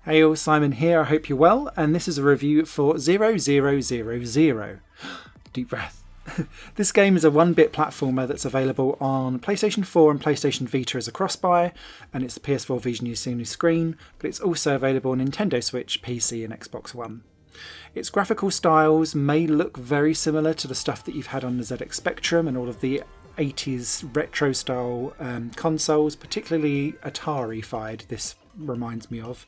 Hey all, Simon here, I hope you're well, and this is a review for 0000. Deep breath. This game is a 1-bit platformer that's available on PlayStation 4 and PlayStation Vita as a cross-buy, and it's the PS4 version you see on your screen, but it's also available on Nintendo Switch, PC and Xbox One. Its graphical styles may look very similar to the stuff that you've had on the ZX Spectrum and all of the 80s retro style consoles, particularly Atari-fied, this reminds me of.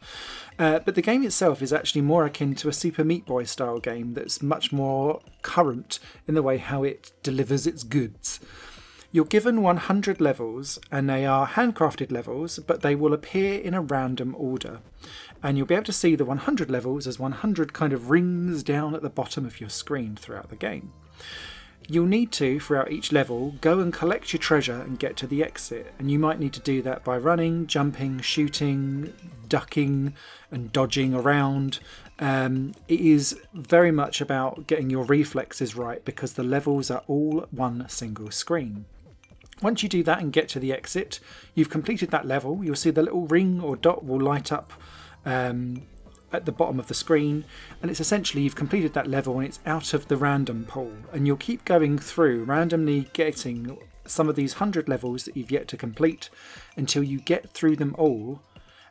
But the game itself is actually more akin to a Super Meat Boy style game that's much more current in the way how it delivers its goods. You're given 100 levels, and they are handcrafted levels, but they will appear in a random order. And you'll be able to see the 100 levels as 100 kind of rings down at the bottom of your screen throughout the game. You'll need to, throughout each level, go and collect your treasure and get to the exit, and you might need to do that by running, jumping, shooting, ducking and dodging around. It is very much about getting your reflexes right because the levels are all one single screen. Once you do that and get to the exit, you've completed that level. You'll see the little ring or dot will light up at the bottom of the screen, and it's essentially you've completed that level and it's out of the random pool, and you'll keep going through randomly getting some of these 100 levels that you've yet to complete until you get through them all,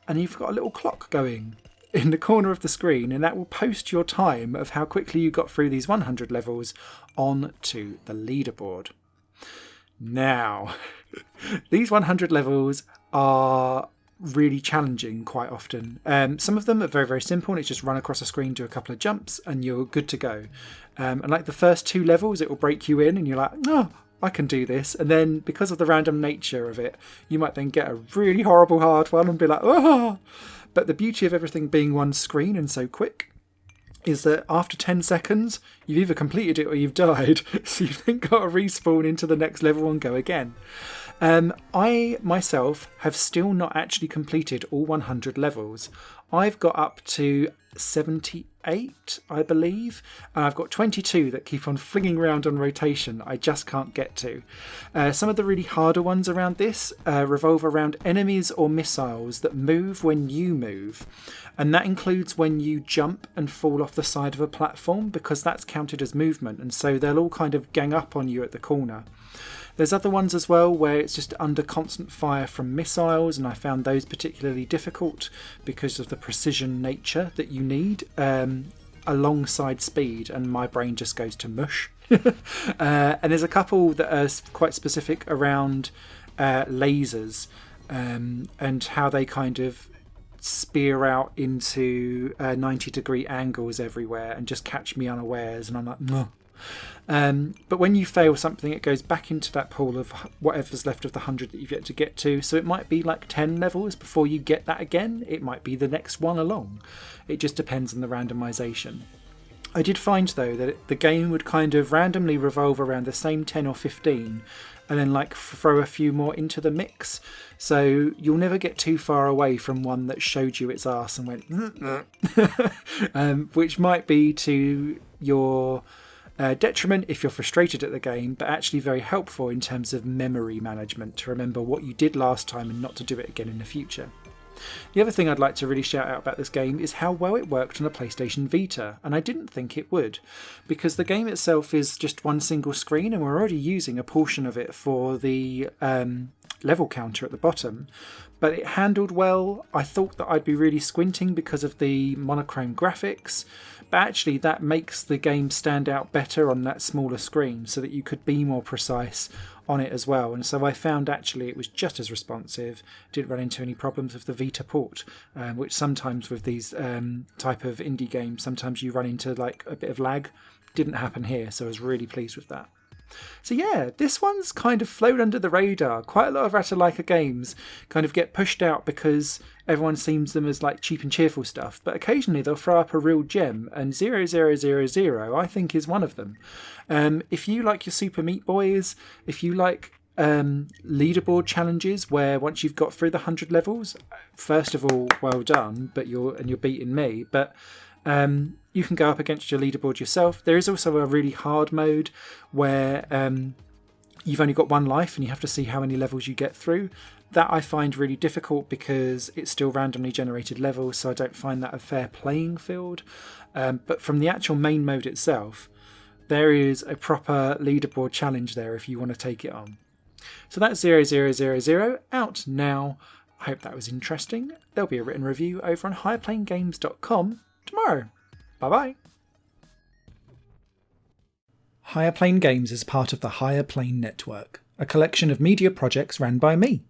and you've got a little clock going in the corner of the screen, and that will post your time of how quickly you got through these 100 levels onto the leaderboard. Now, these 100 levels are really challenging quite often. Some of them are very, very simple, and it's just run across a screen, do a couple of jumps, and you're good to go. And like the first 2 levels, it will break you in, and you're like, oh, I can do this. And then because of the random nature of it, you might then get a really horrible hard one and be like, oh. But the beauty of everything being one screen and so quick is that after 10 seconds, you've either completed it or you've died. So you've then got to respawn into the next level and go again. I myself have still not actually completed all 100 levels. I've got up to 78, I believe, and I've got 22 that keep on flinging around on rotation I just can't get to. Some of the really harder ones around this revolve around enemies or missiles that move when you move, and that includes when you jump and fall off the side of a platform, because that's counted as movement, and so they'll all kind of gang up on you at the corner. There's other ones as well where it's just under constant fire from missiles, and I found those particularly difficult because of the precision nature that you need alongside speed, and my brain just goes to mush. And there's a couple that are quite specific around lasers and how they kind of spear out into 90-degree angles everywhere and just catch me unawares, and I'm like, no. But when you fail something, it goes back into that pool of whatever's left of the 100 that you've yet to get to. So it might be like 10 levels before you get that again. It might be the next one along. It just depends on the randomization. I did find though that the game would kind of randomly revolve around the same 10 or 15 and then like throw a few more into the mix. So you'll never get too far away from one that showed you its arse and went which might be to your detriment if you're frustrated at the game, but actually very helpful in terms of memory management to remember what you did last time and not to do it again in the future. The other thing I'd like to really shout out about this game is how well it worked on a PlayStation Vita, and I didn't think it would, because the game itself is just one single screen and we're already using a portion of it for the level counter at the bottom, but it handled well. I thought that I'd be really squinting because of the monochrome graphics, but actually that makes the game stand out better on that smaller screen so that you could be more precise on it as well. And so I found actually it was just as responsive, didn't run into any problems with the Vita port, which sometimes with these type of indie games, sometimes you run into like a bit of lag. Didn't happen here, so I was really pleased with that. So yeah, this one's kind of flown under the radar. Quite a lot of Ratalaika games kind of get pushed out because everyone sees them as like cheap and cheerful stuff, but occasionally they'll throw up a real gem, and 0000 I think is one of them. If you like your Super Meat Boys, if you like leaderboard challenges where once you've got through the 100 levels, first of all, well done, but you're beating me, but you can go up against your leaderboard yourself. There is also a really hard mode where you've only got one life and you have to see how many levels you get through. That I find really difficult because it's still randomly generated levels, so I don't find that a fair playing field. But from the actual main mode itself, there is a proper leaderboard challenge there if you want to take it on. So that's 0000 out now. I hope that was interesting. There'll be a written review over on higherplanegames.com tomorrow. Bye bye. Higher Plane Games is part of the Higher Plane Network, a collection of media projects ran by me.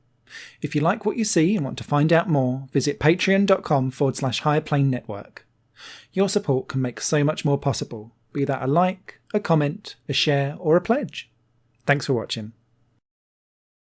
If you like what you see and want to find out more, visit patreon.com/Higher Plane Network. Your support can make so much more possible, be that a like, a comment, a share, or a pledge. Thanks for watching.